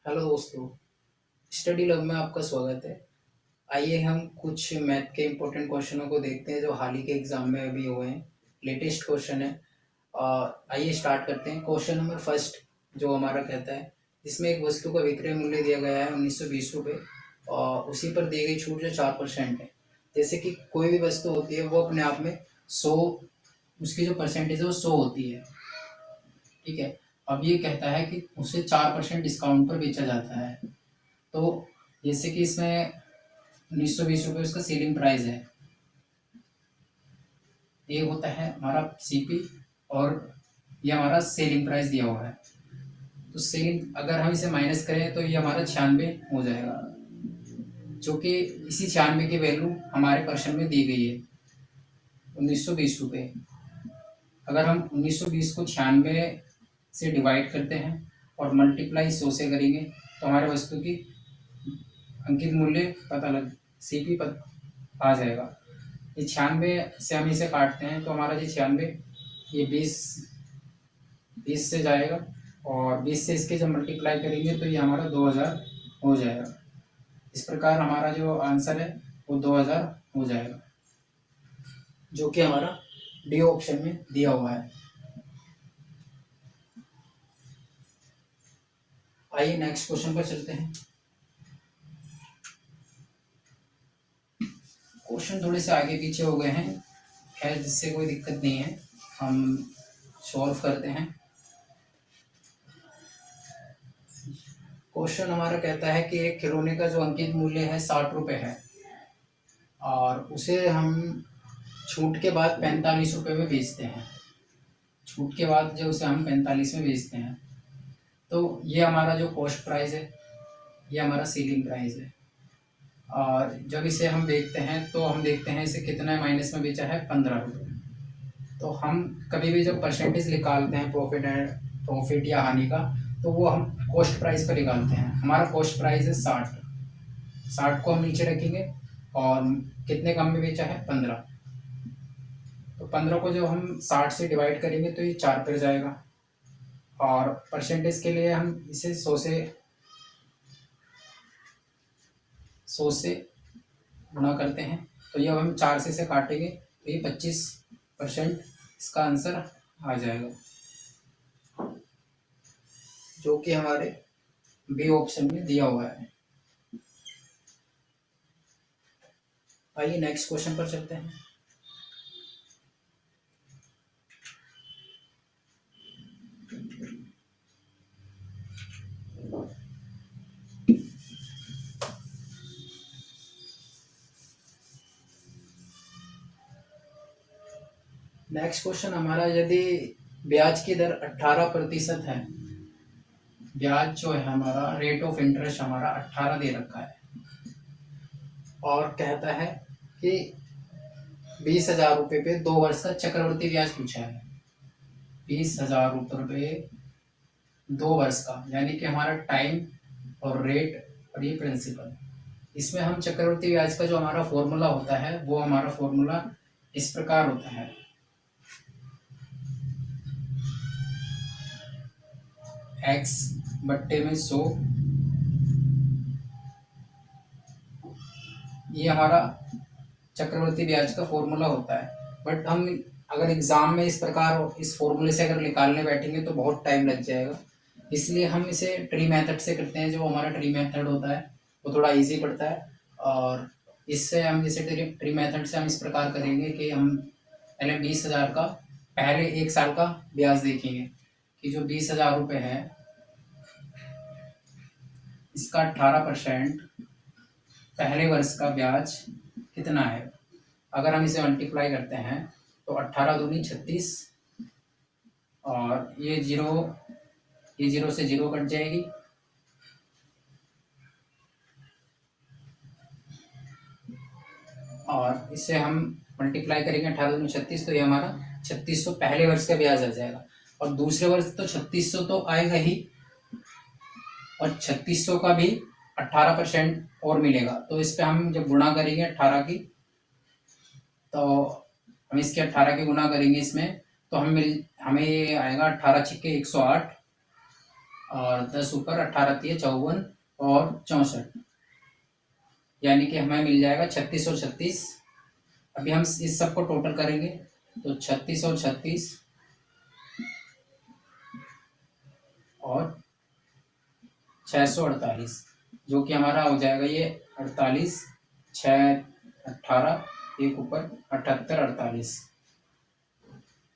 Hello दोस्तों, study love में आपका स्वागत है। आइए हम कुछ मैथ के इम्पोर्टेंट क्वेश्चनों को देखते हैं जो हाल ही के एग्जाम में अभी हुए हैं। लेटेस्ट क्वेश्चन है। आइए स्टार्ट करते हैं। क्वेश्चन नंबर फर्स्ट जो हमारा कहता है, जिसमें एक वस्तु का विक्रय मूल्य दिया गया है 1920 रुपये और उसी पर दी गई छूट जो 4% है। जैसे कि कोई भी वस्तु होती है वो अपने आप में 100, उसकी जो परसेंटेज है वो 100 होती है। ठीक है। अब ये कहता है कि उसे 4% डिस्काउंट पर बेचा जाता है। तो जैसे कि इसमें 1920 रुपये उसका सेलिंग प्राइस है। ये होता है हमारा सीपी और ये हमारा सेलिंग प्राइस दिया हुआ है। तो सेलिंग अगर हम इसे माइनस करें तो ये हमारा 96 हो जाएगा, जो कि इसी 96 की वैल्यू हमारे पर्सन में दी गई है 1920 रुपये। अगर हम 1920 को 96 से डिवाइड करते हैं और मल्टीप्लाई 100 से करेंगे तो हमारे वस्तु की अंकित मूल्य पता लग सीपी आ जाएगा। ये 96 से हम इसे काटते हैं तो हमारा ये 96 ये 20 से जाएगा और 20 से इसके जब मल्टीप्लाई करेंगे तो ये हमारा 2000 हो जाएगा। इस प्रकार हमारा जो आंसर है वो 2000 हो जाएगा, जो कि हमारा डी ऑप्शन में दिया हुआ है। आइए नेक्स्ट क्वेश्चन पर चलते हैं। क्वेश्चन थोड़े से आगे पीछे हो गए हैं, खैर जिससे कोई दिक्कत नहीं है, हम सॉल्व करते हैं। क्वेश्चन हमारा कहता है कि एक खिलौने का जो अंकित मूल्य है 60 रुपये है और उसे हम छूट के बाद 45 रुपये में बेचते हैं। छूट के बाद जब उसे हम 45 में बेचते हैं तो ये हमारा जो कॉस्ट प्राइस है, ये हमारा सेलिंग प्राइस है। और जब इसे हम देखते हैं तो हम देखते हैं इसे कितना माइनस में बेचा है, 15 रुपये। तो हम कभी भी जब परसेंटेज निकालते हैं प्रॉफिट या हानि का, तो वो हम कॉस्ट प्राइस पर निकालते हैं। हमारा कॉस्ट प्राइस है 60 को हम नीचे रखेंगे और कितने कम में बेचा है, 15। तो 15 को जब हम 60 से डिवाइड करेंगे तो ये 4 पर जाएगा और परसेंटेज के लिए हम इसे 100 से गुणा करते हैं। तो ये अब हम 4 से इसे काटेंगे तो ये 25% इसका आंसर आ जाएगा, जो कि हमारे बी ऑप्शन में दिया हुआ है। आइए नेक्स्ट क्वेश्चन पर चलते हैं। नेक्स्ट क्वेश्चन हमारा, यदि ब्याज की दर 18% है, ब्याज जो है हमारा रेट ऑफ इंटरेस्ट हमारा 18 दे रखा है और कहता है कि 20,000 रुपये पे 2 वर्ष का चक्रवृद्धि ब्याज पूछा है। 20,000 रुपये 2 वर्ष का, यानी कि हमारा टाइम और रेट और ये प्रिंसिपल। इसमें हम चक्रवृद्धि ब्याज का जो हमारा फॉर्मूला होता है वो हमारा फॉर्मूला इस प्रकार होता है, x बट्टे में 100। ये हमारा चक्रवृद्धि ब्याज का फॉर्मूला होता है। बट हम अगर एग्जाम में इस प्रकार इस फॉर्मूले से अगर निकालने बैठेंगे तो बहुत टाइम लग जाएगा, इसलिए हम इसे ट्री मेथड से करते हैं। जो हमारा ट्री मेथड होता है वो थोड़ा इजी पड़ता है और इससे हम इसे ट्री मेथड से हम इस प्रकार करेंगे कि हम पहले 20,000 का पहले 1 साल का ब्याज देखेंगे कि जो 20,000 रुपये है इसका 18% पहले वर्ष का ब्याज कितना है। अगर हम इसे मल्टीप्लाई करते हैं तो 18 दूनी 36 और ये जीरो से जीरो कट जाएगी और इसे हम मल्टीप्लाई करेंगे 18 दूनी 36, तो ये हमारा 3600 पहले वर्ष का ब्याज आ जाएगा। और दूसरे वर्ष तो 3600 तो आएगा ही और 3600 का भी 18% और मिलेगा। तो इस पर हम जब गुणा करेंगे 18 की, तो हम इसके 18 की गुणा करेंगे इसमें तो हमें ये आएगा 18 छिक्के 108 और 10 ऊपर, 18 तिये 54 और 64, यानी कि हमें मिल जाएगा 36 और 36। अभी हम इस सब को टोटल करेंगे तो 36 और 36 और 648, जो कि हमारा हो जाएगा ये 48, 6, 18, एक ऊपर 78, 48,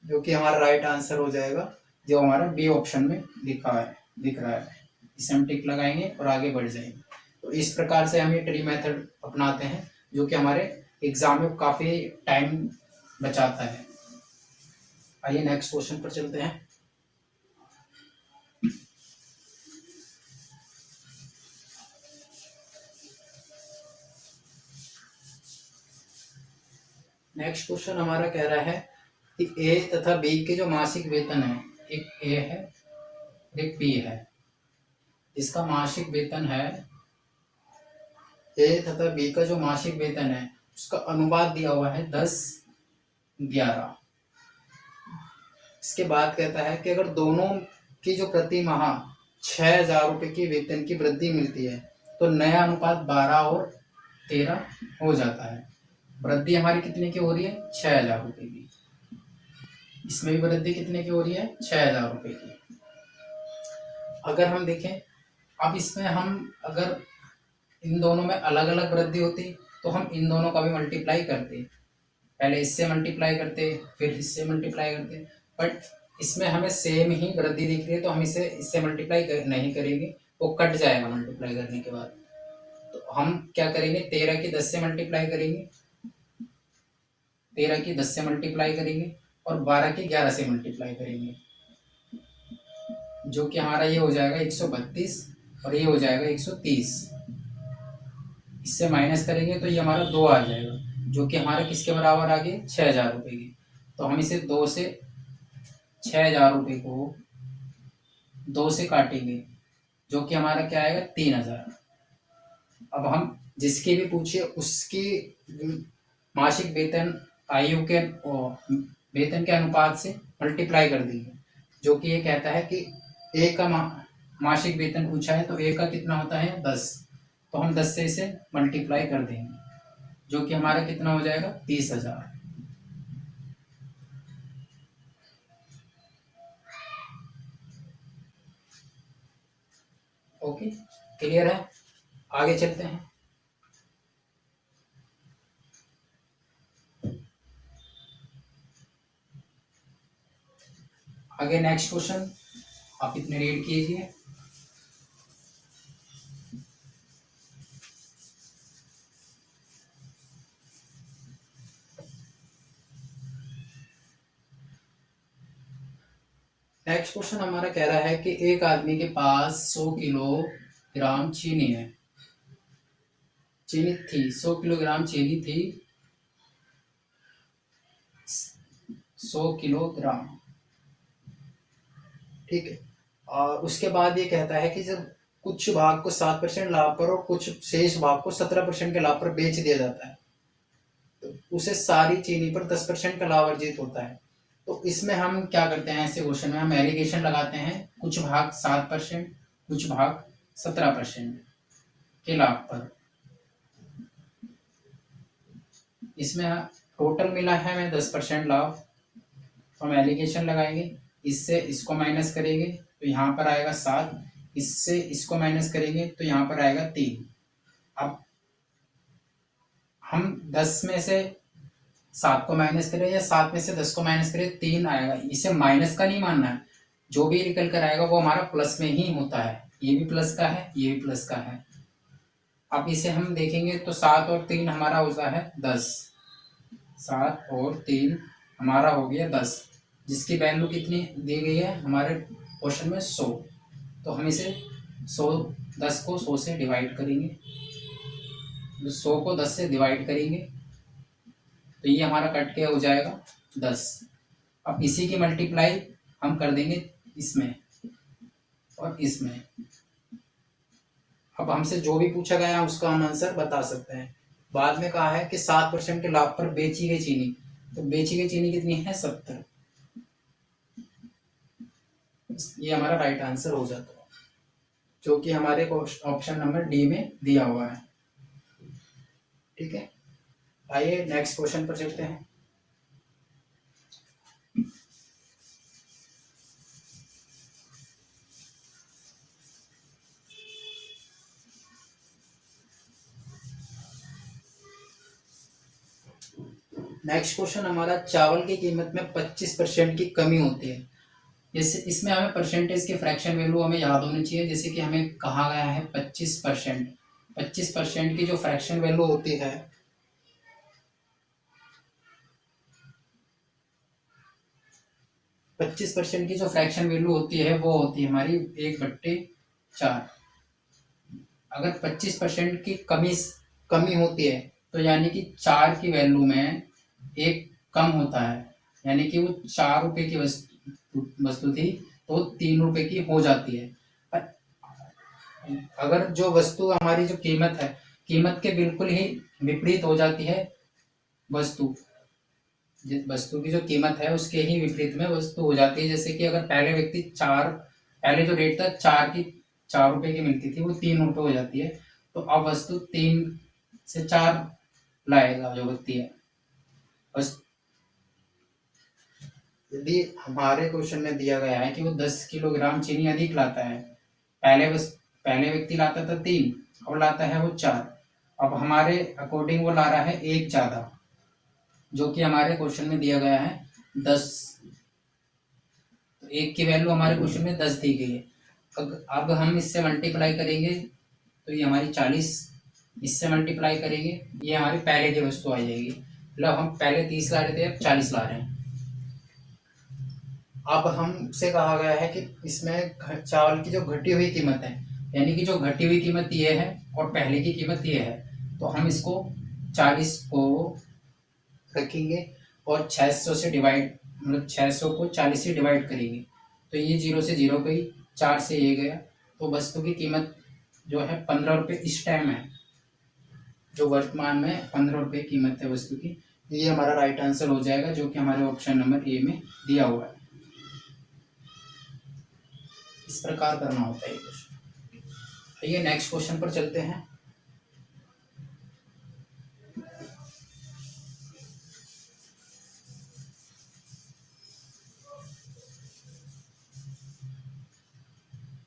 जो कि हमारा राइट आंसर हो जाएगा, जो हमारा बी ऑप्शन में दिख रहा है। इसे हम टिक लगाएंगे और आगे बढ़ जाएंगे। तो इस प्रकार से हम ये ट्री मेथड अपनाते हैं, जो कि हमारे एग्जाम में काफ़ी टाइम बचाता है। आइए नेक्स्ट क्वेश्चन पर चलते हैं। नेक्स्ट क्वेश्चन हमारा कह रहा है कि ए तथा बी के जो मासिक वेतन है, एक ए है एक बी है, इसका मासिक वेतन है, ए तथा बी का जो मासिक वेतन है उसका अनुपात दिया हुआ है 10:11। इसके बाद कहता है कि अगर दोनों की जो प्रति माह 6,000 रुपये की वेतन की वृद्धि मिलती है तो नया अनुपात 12 और 13 हो जाता है। वृद्धि हमारी कितने की हो रही है? 6,000 रुपये की। इसमें भी वृद्धि कितने की हो रही है? 6,000 रुपये की। अगर हम देखें, अब इसमें हम अगर इन दोनों में अलग अलग वृद्धि होती तो हम इन दोनों का भी मल्टीप्लाई करते, पहले इससे मल्टीप्लाई करते फिर इससे मल्टीप्लाई करते, बट इसमें हमें सेम ही वृद्धि दिख रही है तो हम इसे इससे मल्टीप्लाई नहीं करेंगे, वो कट जाएगा मल्टीप्लाई करने के बाद। तो हम क्या करेंगे, 13 की 10 से मल्टीप्लाई करेंगे, 13 की 10 से मल्टीप्लाई करेंगे और 12 की 11 से मल्टीप्लाई करेंगे, जो कि हमारा ये हो जाएगा 132 और ये हो जाएगा 130। इससे माइनस करेंगे तो ये हमारा 2 आ जाएगा, जो कि हमारा किसके बराबर आ गए? 6,000 रुपये की। तो हम इसे 2 से 6,000 रुपये को 2 से काटेंगे, जो कि हमारा क्या आएगा? 3,000। अब हम जिसकी भी पूछिए उसकी मासिक वेतन आयु के वेतन के अनुपात से मल्टीप्लाई कर देंगे, जो कि ये कहता है कि ए का मासिक वेतन पूछा है तो ए का कितना होता है? 10। तो हम 10 से इसे मल्टीप्लाई कर देंगे, जो कि हमारा कितना हो जाएगा? 30,000। ओके, क्लियर है? आगे चलते हैं। आगे नेक्स्ट क्वेश्चन आप इतने रीड कीजिए। नेक्स्ट क्वेश्चन हमारा कह रहा है कि एक आदमी के पास 100 किलोग्राम चीनी है, चीनी थी 100 किलोग्राम चीनी थी, 100 किलोग्राम, ठीक है। और उसके बाद ये कहता है कि जब कुछ भाग को 7% लाभ पर और कुछ शेष भाग को 17% के लाभ पर बेच दिया जाता है तो उसे सारी चीनी पर 10% का लाभ अर्जित होता है। तो इसमें हम क्या करते हैं, ऐसे क्वेश्चन में हम एलिगेशन लगाते हैं, कुछ भाग 7%, कुछ भाग 17% के लाभ पर। इसमें टोटल मिला है हमें 10% लाभ, तो हम एलिगेशन लगाएंगे, इससे इसको माइनस करेंगे तो यहाँ पर आएगा 7, इससे इसको माइनस करेंगे तो यहाँ पर आएगा 3। अब हम 10 में से 7 को माइनस करें या 7 में से 10 को माइनस करें, 3 आएगा। इसे माइनस का नहीं मानना है, जो भी निकल कर आएगा वो हमारा प्लस में ही होता है, ये भी प्लस का है, ये भी प्लस का है। अब इसे हम देखेंगे तो 7 और 3 हमारा होता है 10, 7 और 3 हमारा हो गया 10, जिसकी वैल्यू कितनी दी गई है हमारे क्वेश्चन में? 100। तो हम इसे 10 को 100 से डिवाइड करेंगे, 100 को 10 से डिवाइड करेंगे तो ये हमारा कट के हो जाएगा 10। अब इसी की मल्टीप्लाई हम कर देंगे इसमें और इसमें। अब हमसे जो भी पूछा गया है उसका हम आंसर बता सकते हैं। बाद में कहा है कि 7% के लाभ पर बेची गई चीनी, तो बेची गई चीनी कितनी है? 70। ये हमारा राइट आंसर हो जाता है। जो कि हमारे ऑप्शन नंबर डी में दिया हुआ है। ठीक है, आइए नेक्स्ट क्वेश्चन पर चलते हैं। नेक्स्ट क्वेश्चन हमारा, चावल की कीमत में 25% की कमी होती है। इसमें हमें परसेंटेज के फ्रैक्शन वैल्यू हमें याद होनी चाहिए। जैसे कि हमें कहा गया है 25%, 25% की जो फ्रैक्शन वैल्यू होती है 25% की जो फ्रैक्शन वैल्यू होती है वो होती है हमारी 1/4। अगर 25% की कमी होती है तो यानी कि 4 की वैल्यू में एक कम होता है, यानी कि वो 4 रुपए की वस्तु थी तो 3 रुपए की हो जाती है। अगर जो वस्तु हमारी जो कीमत है, कीमत के बिल्कुल ही विपरीत हो जाती है वस्तु, वस्तु की जो कीमत है उसके ही विपरीत में वस्तु हो जाती है। जैसे कि अगर पहले जो रेट था 4 रुपए की मिलती थी वो 3 रुपए हो जाती है, तो अब वस्तु 3 से 4 लाएगा जो व्यक्ति है। बस यदि हमारे क्वेश्चन में दिया गया है कि वो 10 किलोग्राम चीनी अधिक लाता है, पहले व्यक्ति लाता था 3, अब लाता है वो 4, अब हमारे अकॉर्डिंग वो ला रहा है 1 ज्यादा, जो कि हमारे क्वेश्चन में दिया गया है 10। तो 1 की वैल्यू हमारे क्वेश्चन में 10 दी गई है। अब हम इससे मल्टीप्लाई करेंगे तो ये हमारी 40, इससे मल्टीप्लाई करेंगे ये हमारी पहले की वस्तु आ जाएगी। मतलब हम पहले 30 ला रहे थे, अब 40 ला रहे हैं। अब हमसे कहा गया है कि इसमें चावल की जो घटी हुई कीमत है, यानी कि जो घटी हुई कीमत ये है और पहले की कीमत ये है, तो हम इसको 40 को रखेंगे और 600 से डिवाइड, मतलब 600 को 40 से डिवाइड करेंगे तो ये 0 से 0 गई, 4 से ये गया, तो वस्तु की कीमत जो है 15 रुपये इस टाइम है, जो वर्तमान में 15 रुपये कीमत है वस्तु की। ये हमारा राइट आंसर हो जाएगा, जो कि हमारे ऑप्शन नंबर ए में दिया हुआ है। इस प्रकार करना होता है ये क्वेश्चन। आइए नेक्स्ट क्वेश्चन पर चलते हैं।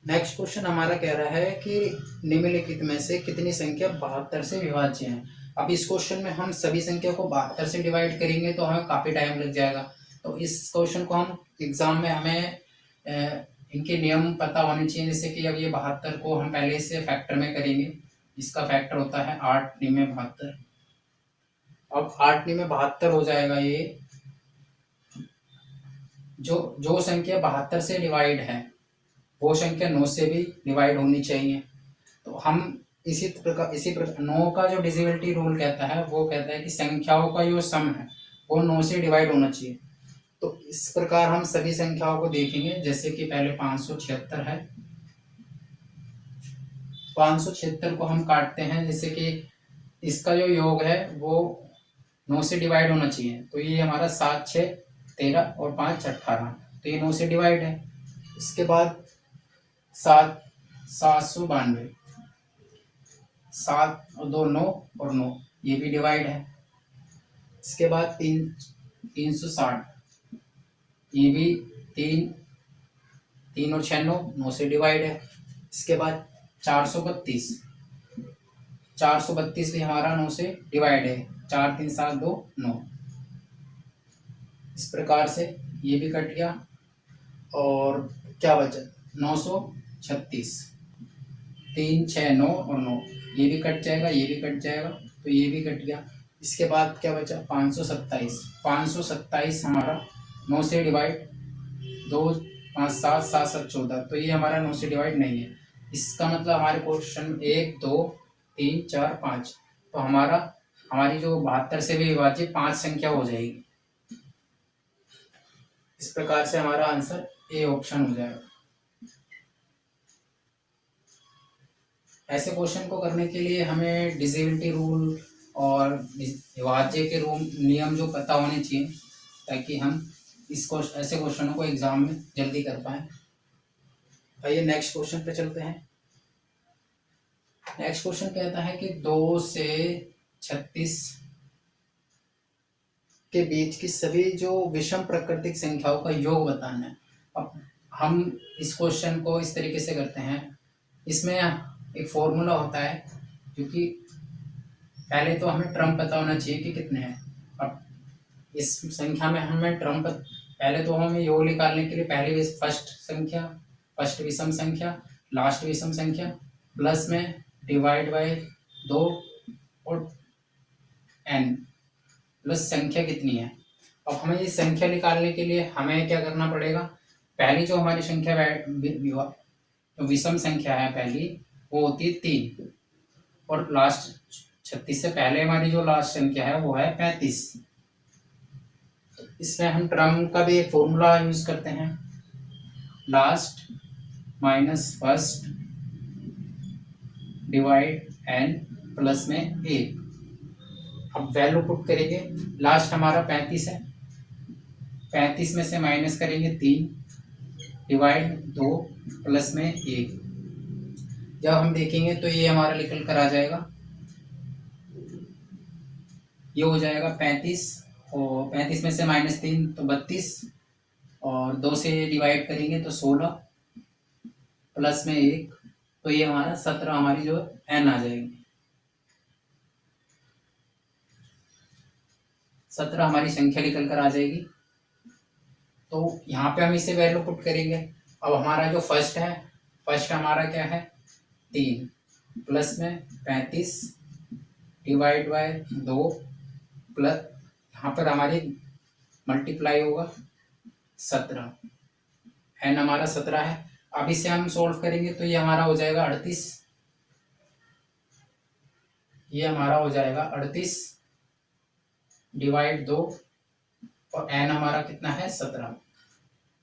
नेक्स्ट क्वेश्चन हमारा कह रहा है कि निम्नलिखित में से कितनी संख्या 72 से विभाज्य है। अब इस क्वेश्चन में हम सभी संख्या को 72 से डिवाइड करेंगे तो हमें काफी टाइम लग जाएगा। तो इस क्वेश्चन को हम एग्जाम में हमें इनके नियम पता होने चाहिए। जैसे कि अब ये 72 को हम पहले से फैक्टर में करेंगे, इसका फैक्टर होता है 8 में 72। अब 8 में 72 हो जाएगा। ये जो संख्या 72 से डिवाइड है वो संख्या 9 से भी डिवाइड होनी चाहिए। तो हम इसी प्रकार 9 का जो डिविजिबिलिटी रूल कहता है वो कहता है कि संख्याओं का जो सम है वो 9 से डिवाइड होना चाहिए। तो इस प्रकार हम सभी संख्याओं को देखेंगे। जैसे कि पहले 576 है, 576 को हम काटते हैं। जैसे कि इसका जो योग है वो 9 से डिवाइड होना चाहिए, तो ये हमारा 7 6 13 और 5 18, तो ये 9 से डिवाइड है। इसके बाद 792, 7 और 2 9 और 9, ये भी डिवाइड है। इसके बाद 360, ये भी 3 और 6 9 से डिवाइड है। इसके बाद 432, 432 भी हमारा 9 से डिवाइड है। 4 3 7 2 9, इस प्रकार से ये भी कट गया। और क्या बचा 936, 3 6 9 और 9, ये भी कट जाएगा, ये भी कट जाएगा, तो ये भी कट गया। इसके बाद क्या बचा 527, 527 हमारा 9 से डिवाइड, 2 5 7 7 7 14, तो ये हमारा 9 से डिवाइड नहीं है। इसका मतलब हमारे क्वेश्चन 1 2 3 4 5, तो हमारी जो 72 से भी विभाज्य 5 संख्या हो जाएगी। इस प्रकार से हमारा आंसर ए ऑप्शन हो जाएगा। ऐसे क्वेश्चन को करने के लिए हमें डिविजिबिलिटी रूल और विभाज्य के रूल नियम जो पता होने चाहिए, ताकि हम ऐसे क्वेश्चनों को एग्जाम में जल्दी कर पाएँ। आइए नेक्स्ट क्वेश्चन पे चलते हैं। नेक्स्ट क्वेश्चन कहता है कि 2 से 36 के बीच की सभी जो विषम प्राकृतिक संख्याओं का योग बताना है। अब हम इस क्वेश्चन को इस तरीके से करते हैं, इसमें एक फॉर्मूला होता है, क्योंकि पहले तो हमें टर्म पता होना चाहिए कि कितने हैं। अब इस संख्या में हमें टर्म पहले तो हमें योग निकालने के लिए पहले फर्स्ट विषम संख्या, लास्ट विषम संख्या, प्लस में डिवाइड बाय 2 और n प्लस संख्या कितनी है। अब हमें ये संख्या निकालने के लिए हमें क्या करना पड़ेगा, पहली जो हमारी संख्या विषम संख्या है पहली, वो होती है 3, और लास्ट 36 से पहले हमारी जो लास्ट संख्या है वो है 35। इसमें हम टर्म का भी एक फॉर्मूला यूज करते हैं, last minus first divide n plus में 1। अब वैल्यू पुट करेंगे, लास्ट हमारा 35 है, 35 में से माइनस करेंगे 3 डिवाइड 2 प्लस में 1। जब हम देखेंगे तो ये हमारा निकल कर आ जाएगा, ये हो जाएगा 35, और 35 में से माइनस 3 तो 32, और 2 से डिवाइड करेंगे तो 16 प्लस में 1, तो ये हमारा 17 हमारी जो n आ जाएगी। 17 हमारी संख्या निकल कर आ जाएगी। तो यहाँ पे हम इसे वैल्यू पुट करेंगे। अब हमारा जो फर्स्ट हमारा क्या है 3 प्लस में 35 डिवाइड बाय 2 प्लस यहाँ पर हमारी मल्टीप्लाई होगा 17, n हमारा 17 है। अब इसे हम सोल्व करेंगे तो ये हमारा हो जाएगा 38, ये हमारा हो जाएगा 38 डिवाइड 2, और n हमारा कितना है 17।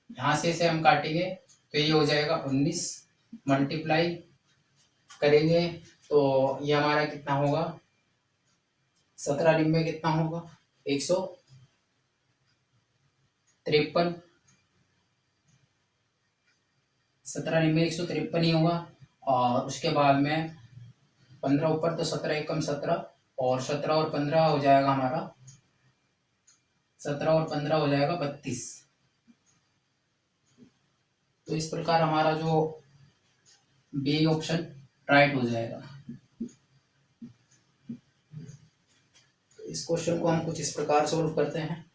यहाँ से इसे हम काटेंगे तो ये हो जाएगा 19, मल्टीप्लाई करेंगे तो ये हमारा कितना होगा, 17 में कितना होगा 153, 17 में 153 ही होगा। और उसके बाद में 15 ऊपर तो 17 एकम 17, और 17 और 15 हो जाएगा हमारा 17 और 15 हो जाएगा 32। तो इस प्रकार हमारा जो बी ऑप्शन राइट हो जाएगा। तो इस क्वेश्चन को हम कुछ इस प्रकार सोल्व करते हैं।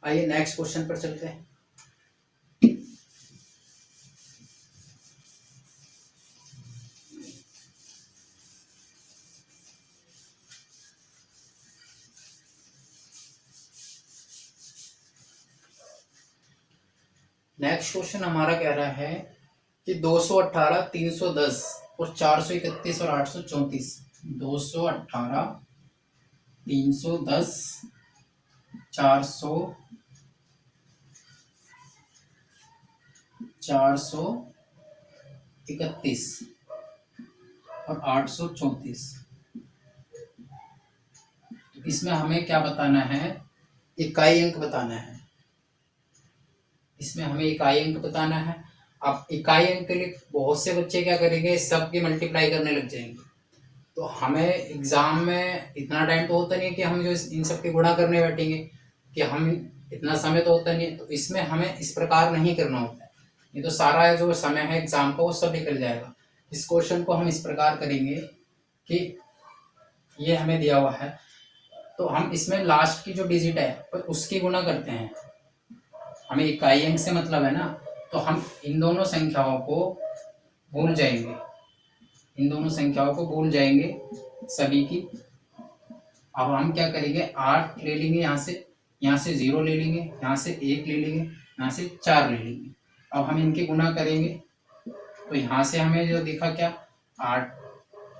आइए नेक्स्ट क्वेश्चन पर चलते हैं। नेक्स्ट क्वेश्चन हमारा कह रहा है कि 218, 310 और 431 और 834, 218, 310, 431 और 834, इसमें हमें क्या बताना है, इकाई अंक बताना है। इसमें हमें इकाई अंक बताना है। अब इकाई अंक के लिए बहुत से बच्चे क्या करेंगे, सबकी मल्टीप्लाई करने लग जाएंगे। तो हमें एग्जाम में इतना टाइम तो होता नहीं है कि हम जो इन सब के गुणा करने बैठेंगे, कि हम इतना समय तो होता नहीं है। तो इसमें हमें इस प्रकार नहीं करना होता है, ये तो सारा जो समय है एग्जाम का वो सब निकल जाएगा। इस क्वेश्चन को हम इस प्रकार करेंगे कि ये हमें दिया हुआ है, तो हम इसमें लास्ट की जो डिजिट है उसकी गुणा करते हैं। हमें इकाई अंक से मतलब है ना, तो हम इन दोनों संख्याओं को भूल जाएंगे, इन दोनों संख्याओं को भूल जाएंगे सभी की। अब हम क्या करेंगे, 8 ले लेंगे, यहाँ से 0 ले लेंगे, यहाँ से 1 ले लेंगे, यहाँ से 4 ले लेंगे। अब हम इनकी गुणा करेंगे तो यहाँ से हमें जो दिखा क्या, 8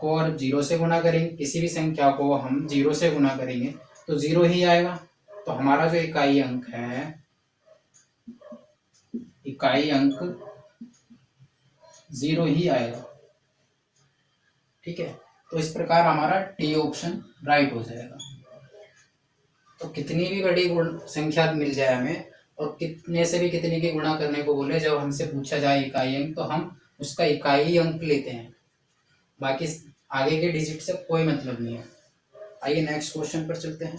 को और 0 से गुणा करेंगे, किसी भी संख्या को हम 0 से गुणा करेंगे तो 0 ही आएगा। तो हमारा जो इकाई अंक है, इकाई अंक 0 ही आएगा। ठीक है, तो इस प्रकार हमारा डी ऑप्शन राइट हो जाएगा। तो कितनी भी बड़ी संख्या मिल जाए हमें, और कितने से भी कितने की गुणा करने को बोले, जब हमसे पूछा जाए इकाई अंक, तो हम उसका इकाई अंक लेते हैं। बाकी आगे के डिजिट से कोई मतलब नहीं है। आइए नेक्स्ट क्वेश्चन पर चलते हैं।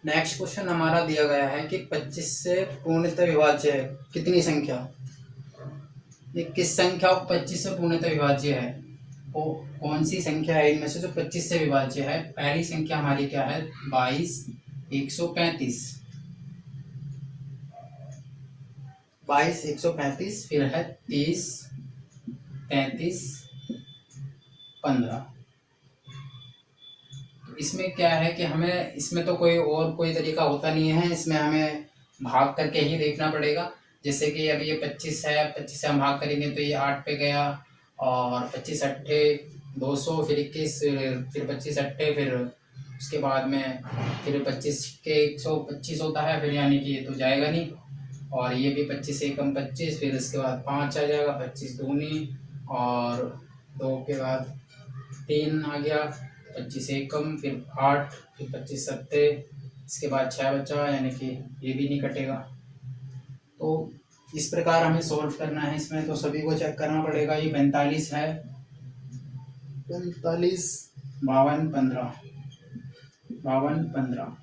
नेक्स्ट क्वेश्चन हमारा दिया गया है कि 25 से पूर्णतः विभाज्य है कितनी संख्या। ये किस संख्या 25 से पूर्णतः विभाज्य है, वो कौन सी संख्या है इनमें से जो 25 से विभाज्य है। पहली संख्या हमारी क्या है, 22 135, 22 135, फिर है 30 33 15। इसमें क्या है कि हमें इसमें तो कोई तरीका होता नहीं है, इसमें हमें भाग करके ही देखना पड़ेगा। जैसे कि अभी ये 25 है, 25 से हम भाग करेंगे तो ये 8 पे गया, और 25 अट्ठे 200, फिर 21, फिर 25 अट्ठे, फिर उसके बाद में फिर 25 के 125 होता है, फिर यानी कि ये तो जाएगा नहीं। और ये भी 25 एकम 25, फिर उसके बाद 5 आ जाएगा, 25 दूनी, और 2 के बाद 3 आ गया, 25 एकम, फिर 8, फिर 25 सत्ते, इसके बाद 6 बचा, यानी कि ये भी नहीं कटेगा। तो इस प्रकार हमें सॉल्व करना है इसमें, तो सभी को चेक करना पड़ेगा। ये 45 है, 45 52 15, 52 15,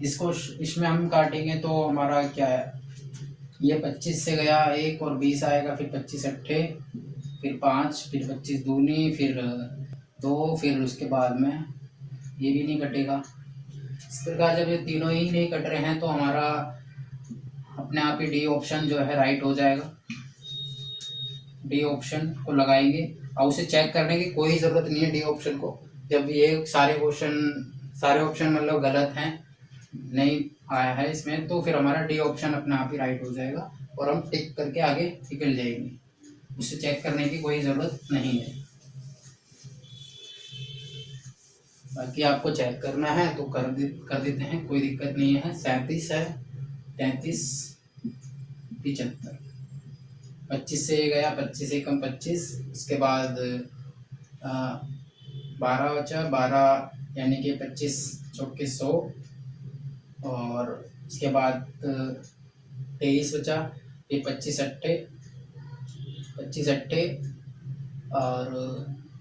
इसको इसमें हम काटेंगे तो हमारा क्या है, ये 25 से गया 1 और 20 आएगा, फिर 25 अट्ठे, फिर 5, फिर 25 दूनी, फिर 2, फिर उसके बाद में ये भी नहीं कटेगा। इस प्रकार जब ये तीनों ही नहीं कट रहे हैं तो हमारा अपने आप ही डी ऑप्शन जो है राइट हो जाएगा। डी ऑप्शन को लगाएंगे, और उसे चेक करने की कोई ज़रूरत नहीं है डी ऑप्शन को। जब ये सारे ऑप्शन मतलब गलत हैं, नहीं आया है इसमें, तो फिर हमारा डी ऑप्शन अपने आप ही राइट हो जाएगा और हम टिक करके आगे निकल जाएंगे। उसे चेक करने की कोई ज़रूरत नहीं है। बाकी आपको चेक करना है तो कर देते हैं, कोई दिक्कत नहीं है। 37 है, 33 75, 25 से गया, 25 एकम 25, उसके बाद 12 बचा, 12 यानी कि 25 चौके 100, और उसके बाद 23 बचा, फिर 25 अट्ठे, 25 अट्ठे, और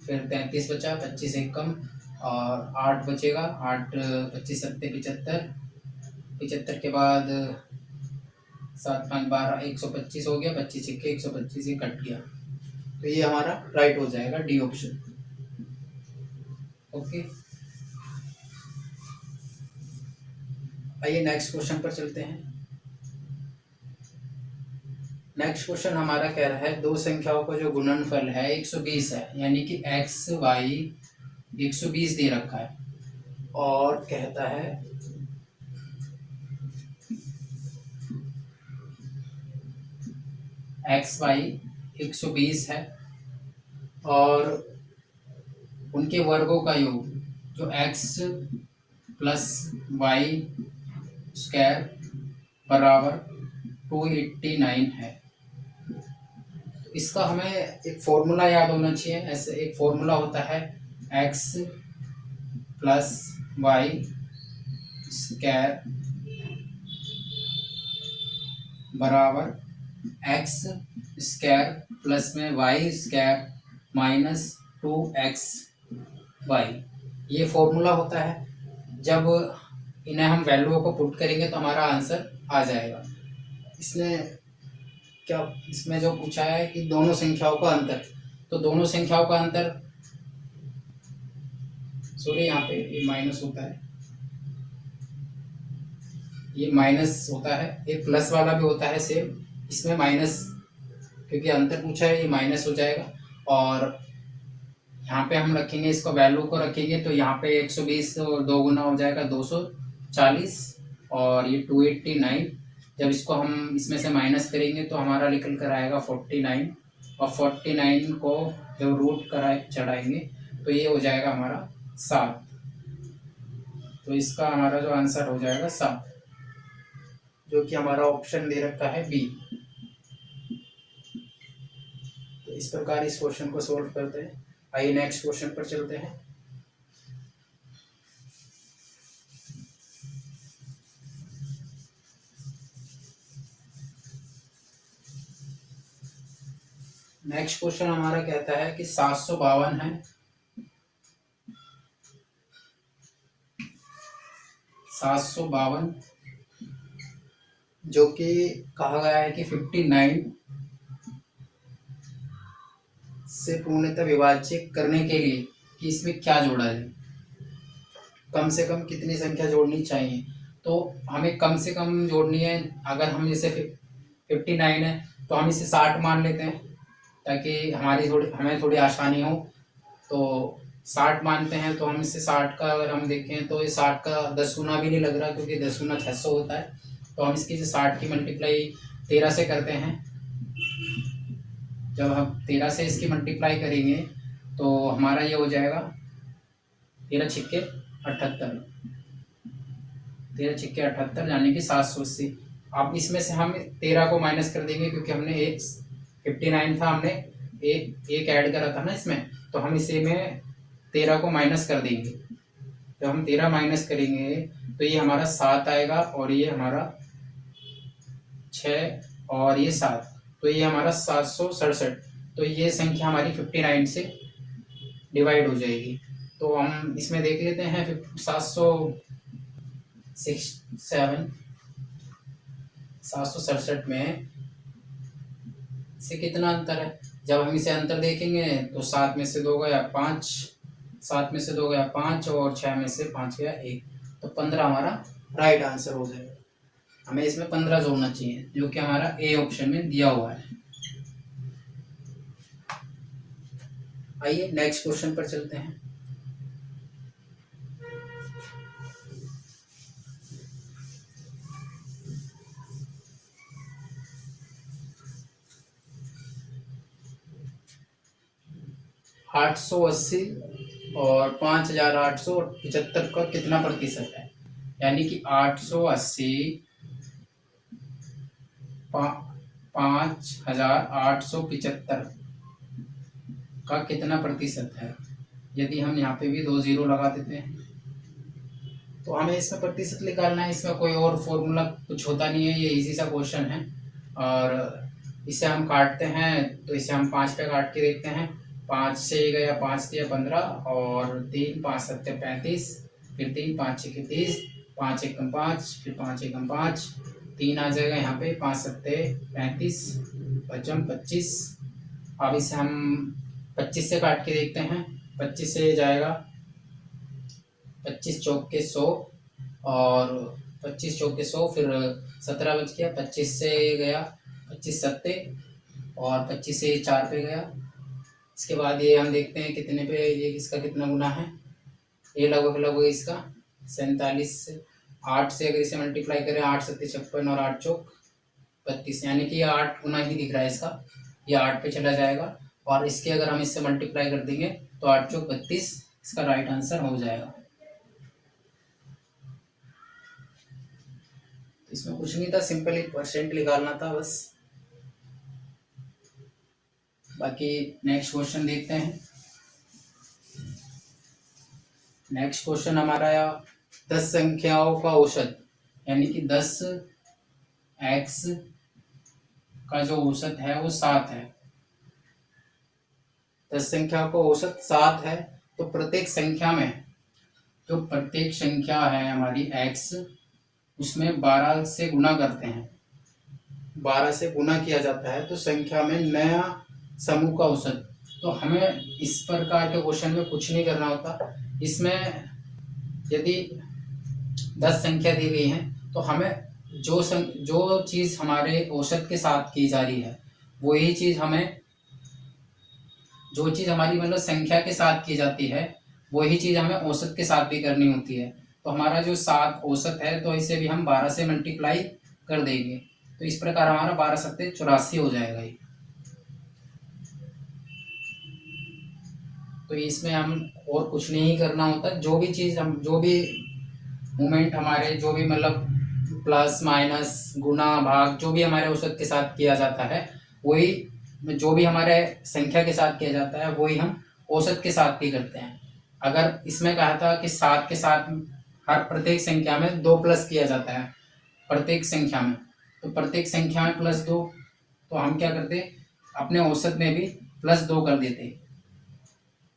फिर 33 बचा, 25 एकम, और 8 बचेगा, 8 25 सत्ते 75, 75 के बाद 7 5 12 125 हो गया, 25 इक्के 125, ये कट गया, तो ये हमारा राइट हो जाएगा डी ऑप्शन। ओके, आइए नेक्स्ट क्वेश्चन पर चलते हैं। नेक्स्ट क्वेश्चन हमारा कह रहा है दो संख्याओं का जो गुणनफल है 120 है, यानी कि एक्स वाई 120 दे रखा है, और कहता है एक्स वाई 120 है, और उनके वर्गों का योग जो एक्स प्लस वाई स्क्वायर बराबर 289 है। तो इसका हमें एक फॉर्मूला याद होना चाहिए। ऐसे एक फॉर्मूला होता है, एक्स प्लस वाई स्क्वायर बराबर एक्स स्क्वायर प्लस में Y square minus 2x Y, ये फॉर्मूला होता है। जब इन्हें हम वैल्यूओं को पुट करेंगे तो हमारा आंसर आ जाएगा। इसमें जो पूछा है कि दोनों संख्याओं का अंतर, तो दोनों संख्याओं का अंतर, सॉरी यहाँ पे ये माइनस होता है, ये माइनस होता है, एक प्लस वाला भी होता है सेम, इसमें माइनस, क्योंकि अंतर पूछा है ये माइनस हो जाएगा। और यहाँ पे हम रखेंगे, इसको वैल्यू को रखेंगे तो यहाँ पे 120 और 2 गुना हो जाएगा 240, और ये 289। जब इसको हम इसमें से माइनस करेंगे तो हमारा निकल कर आएगा 49, और 49 को जब रूट चढ़ाएंगे तो ये हो जाएगा हमारा 7। तो इसका हमारा जो आंसर हो जाएगा 7, जो कि हमारा ऑप्शन दे रखा है बी। तो इस प्रकार इस क्वेश्चन को सोल्व करते हैं। आइए नेक्स्ट क्वेश्चन पर चलते हैं। नेक्स्ट क्वेश्चन हमारा कहता है कि 752 है, 752 जो कि कहा गया है कि 59 से पूर्णतः विभाज्य करने के लिए कि इसमें क्या जोड़ा जाए, कम से कम कितनी संख्या जोड़नी चाहिए। तो हमें कम से कम जोड़नी है। अगर हम जैसे 59 है तो हम इसे 60 मान लेते हैं ताकि हमें थोड़ी आसानी हो। तो 60 मानते हैं तो हम इसे 60 का अगर हम देखें तो ये 60 का 10 गुना भी नहीं लग रहा, क्योंकि 10 गुना 600 होता है। तो हम इसकी 60 की मल्टीप्लाई 13 से करते हैं। जब हम 13 से इसकी मल्टीप्लाई करेंगे तो हमारा ये हो जाएगा 13 छिक्के 78, 13 छिक्के 78 यानी कि 780। अब इसमें से हम 13 को माइनस कर देंगे, क्योंकि हमने एक 59 था, हमने एक ऐड करा था ना इसमें, तो हम इसे में 13 को माइनस कर देंगे। जब हम 13 माइनस करेंगे तो ये हमारा 7 आएगा, और ये हमारा 6 और ये 7, तो ये हमारा 767। तो ये संख्या हमारी 59 से डिवाइड हो जाएगी। तो हम इसमें देख लेते हैं 767 में से कितना अंतर है। जब हम इसे अंतर देखेंगे तो 7 में से 2 गया 5, 7 में से 2 गया 5 और 6 में से 5 गया 1, तो 15 हमारा राइट आंसर हो जाएगा। हमें इसमें 15 जोड़ना चाहिए, जो कि हमारा ए ऑप्शन में दिया हुआ है। आइए नेक्स्ट क्वेश्चन पर चलते हैं। आठ सौ अस्सी और 5875 का कितना प्रतिशत है, यानी कि 880 5875 का कितना प्रतिशत है। यदि हम यहाँ पे भी 2 जीरो लगा देते हैं तो हमें इसमें प्रतिशत निकालना है। इसमें कोई और फॉर्मूला कुछ होता नहीं है, ये इजी सा क्वेश्चन है। और इसे हम काटते हैं तो इसे हम 5 पे काट के देखते हैं। 5 से गया 5 दिया 15 और 3 5 7 35, फिर 3 5 6 30, 5 1 5, फिर 5 1 5, 3 आ जाएगा यहाँ पे, 5 7 35, 5 25। अब इसे हम 25 से काट के देखते हैं। 25 से जाएगा 25 चौक के 100 और 25 चौक के 100, फिर 17 बच गया। 25 से गया 25 सत्ते और 25 से 4 पे गया। इसके बाद ये हम देखते हैं कितने पे, ये इसका कितना गुना है। ये लगभग इसका 47, 8 से अगर इसे मल्टीप्लाई करें 8 सत्ते 56 और 8 चौक 32, यानी कि ये 8 गुना ही दिख रहा है इसका, ये 8 पे चला जाएगा। और इसके अगर हम इससे मल्टीप्लाई कर देंगे तो 8 चौक 32, इसका राइट आंसर हो जाएगा। इसमें कुछ नहीं था, सिंपल एक परसेंट निकालना था बस। बाकी नेक्स्ट क्वेश्चन देखते हैं। नेक्स्ट क्वेश्चन हमारा 10 संख्याओं का औसत, यानी कि 10x का जो औसत है वो 7 है। 10 संख्याओं का औसत 7 है, तो प्रत्येक संख्या में जो प्रत्येक संख्या है हमारी x, उसमें 12 से गुना करते हैं। 12 से गुना किया जाता है तो संख्या में नया समूह का औसत। तो हमें इस प्रकार के क्वेश्चन में कुछ नहीं करना होता। इसमें यदि 10 संख्या दी गई है तो हमें जो चीज़ हमारे औसत के साथ की जा रही है वही चीज़ हमें, जो चीज़ हमारी मतलब संख्या के साथ की जाती है वही चीज़ हमें औसत के साथ भी करनी होती है। तो हमारा जो 7 औसत है तो इसे भी हम 12 से मल्टीप्लाई कर देंगे, तो इस प्रकार हमारा 12 सत्ते 84 हो जाएगा ये। तो इसमें हम और कुछ नहीं करना होता। जो भी चीज़ हम, जो भी मोमेंट हमारे, जो भी मतलब प्लस माइनस गुना भाग जो भी हमारे औसत के साथ किया जाता है वही, जो भी हमारे संख्या के साथ किया जाता है वही हम औसत के साथ भी करते हैं। अगर इसमें कहा था कि 7 के साथ हर प्रत्येक संख्या में 2 प्लस किया जाता है प्रत्येक संख्या में, तो प्रत्येक संख्या में +2, तो हम क्या करते अपने औसत में भी +2 कर देते।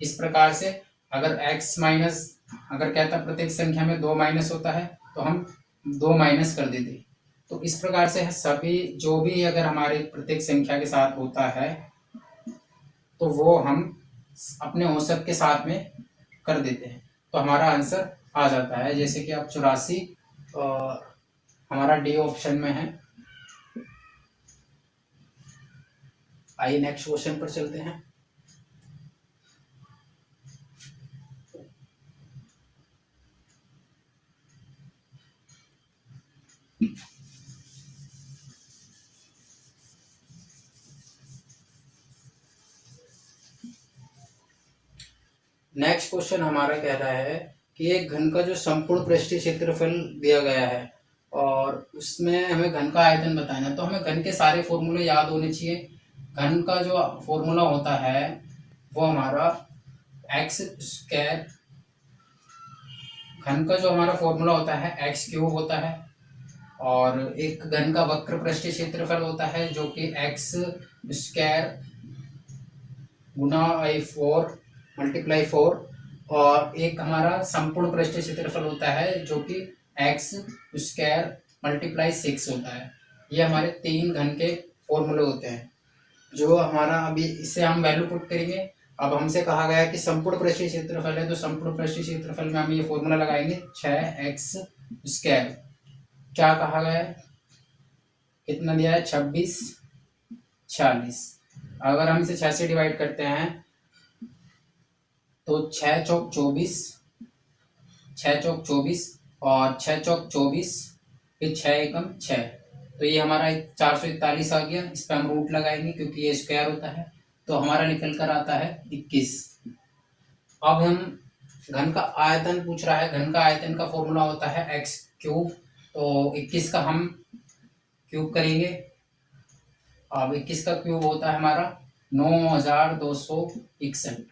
इस प्रकार से अगर x माइनस, अगर कहता प्रत्येक संख्या में 2 माइनस होता है तो हम 2 माइनस कर देते। तो इस प्रकार से सभी जो भी अगर हमारे प्रत्येक संख्या के साथ होता है तो वो हम अपने औसत के साथ में कर देते हैं, तो हमारा आंसर आ जाता है। जैसे कि अब 84 हमारा डी ऑप्शन में है। आइए नेक्स्ट क्वेश्चन पर चलते हैं। नेक्स्ट क्वेश्चन हमारा कह रहा है कि एक घन का जो संपूर्ण पृष्ठीय क्षेत्रफल दिया गया है और उसमें हमें घन का आयतन बताना है, तो हमें घन के सारे फॉर्मूले याद होने चाहिए। घन का जो फॉर्मूला होता है वो हमारा एक्स स्क्वायर, घन का जो हमारा फॉर्मूला होता है एक्स क्यूब होता है, और एक घन का वक्र पृष्ठीय क्षेत्रफल होता है जो कि एक्स स्क्वायर गुना I4 मल्टीप्लाई 4, और एक हमारा संपूर्ण पृष्ठीय क्षेत्रफल होता है जो कि एक्स स्क्वायर मल्टीप्लाई 6 होता है। ये हमारे 3 घन के फॉर्मूले होते हैं जो हमारा अभी इससे हम वैल्यू पुट करेंगे। अब हमसे कहा गया है कि संपूर्ण पृष्ठीय क्षेत्रफल है, तो संपूर्ण पृष्ठीय क्षेत्रफल में हम ये फॉर्मूला लगाएंगे 6x स्क्वायर। क्या कहा गया है, कितना दिया है, 26 46। अगर हम इसे 6 से डिवाइड करते हैं तो 6 चौक 24, 6 चौक 24 और 6 चौक 24, फिर 6 एकम 6, तो ये हमारा 441 आ गया। इस पर हम रूट लगाएंगे क्योंकि ये स्क्वायर होता है, तो हमारा निकल कर आता है 21। अब हम घन का आयतन पूछ रहा है, घन का आयतन का फॉर्मूला होता है एक्स क्यूब, तो 21 का हम क्यूब करेंगे। अब 21 का क्यूब होता है हमारा 9261।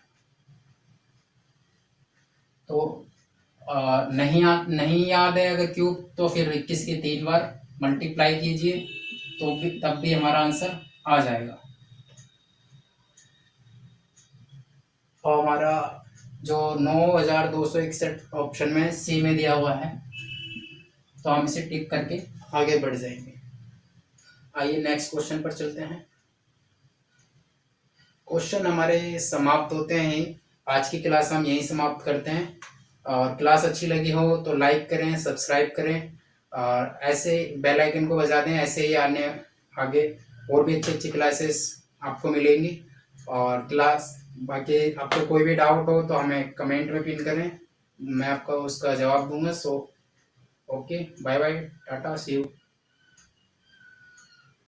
तो नहीं याद है अगर क्यूब, तो फिर 21 के 3 बार मल्टीप्लाई कीजिए तो भी तब भी हमारा आंसर आ जाएगा। और हमारा जो 9261 ऑप्शन में सी में दिया हुआ है, तो हम इसे टिक करके आगे बढ़ जाएंगे। आइए नेक्स्ट क्वेश्चन पर चलते हैं। क्वेश्चन हमारे समाप्त होते हैं। आज की क्लास हम यहीं समाप्त करते हैं, और क्लास अच्छी लगी हो तो लाइक करें, सब्सक्राइब करें, और ऐसे बेल आइकन को बजा दें। ऐसे ही आगे और भी अच्छी अच्छी क्लासेस आपको मिलेंगी। और क्लास बाकी आपको कोई भी डाउट हो तो हमें कमेंट में पिन करें, मैं आपको उसका जवाब दूंगा। So okay, bye bye, tata, see you.